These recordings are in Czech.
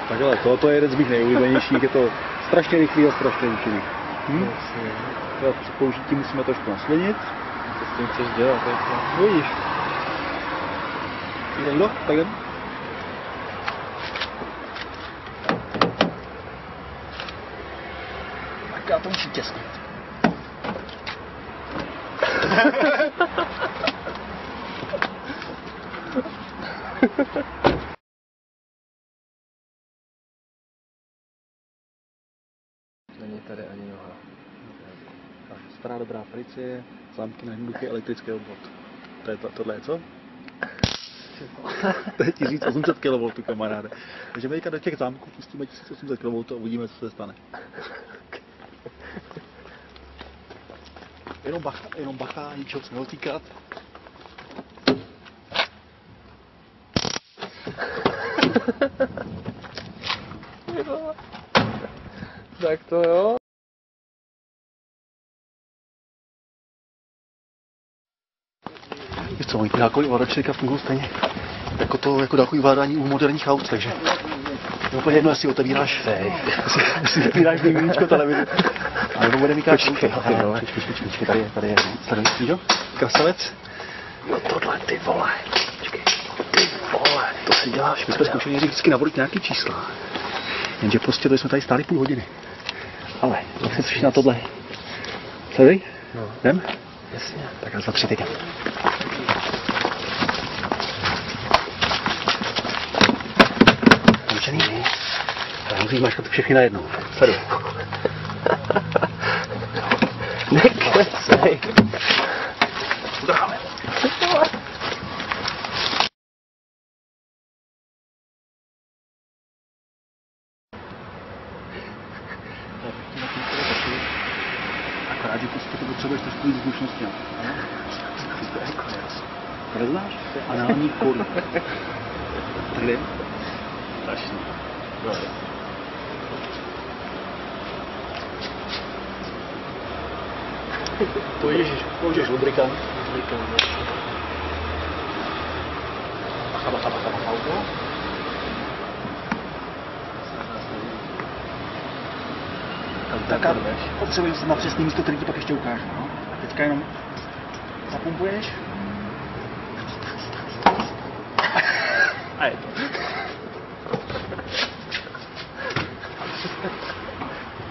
Takhle, to je jeden z mých nejoblíbenějších, je to strašně rychlý a strašně účinný. Při použití musíme trošku naslinit. Co s tím chceš dělat? No vidíš. Někdo? Tak jdem. Tak já to musím těsnit. Není tady ani noha. Stará dobrá Felicie, zámky na jednoduchý elektrický obvod. Tohle je co? To je 1800 kV, kamaráde. Takže my do těch zámků pustíme 1800 kV a uvidíme, co se stane. Jenom bacha, ničeho se nedotýkat. Tak to jo. Víš co, oni ty dálkový ovladače fungují stejně jako dálkový ovládání u moderních aut, takže je úplně jedno, jestli otevíráš DVDčko televizi. A nebo bude mít počkej, tady je, víš jo? Krasavec. No tohle, ty vole, počkej, ty vole, to si děláš. My jsme zkoušeli vždycky navodit nějaký čísla, jenže prostě to jsme tady stáli půl hodiny. Ale, jak se na tohle. Sleduj? No. Jdem? Jasně. Tak já za 3 teď. Naučený? Ale musíš mačkat všechny najednou. Sleduj. Nekecej. Udáme. Akorát, že prostě to potřebuješ trošku víc zvučnosti. To neznáš? To je anální koru. Tak jdem? Strašný. Použiješ lubrikant. Bacha. Tak a potřebuješ na přesný místo, který ti pak ještě ukážu. No? A teďka jenom zapumpuješ. A je to.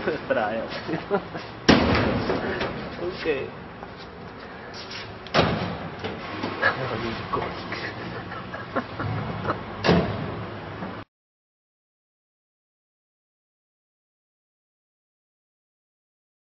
To je právě. OK.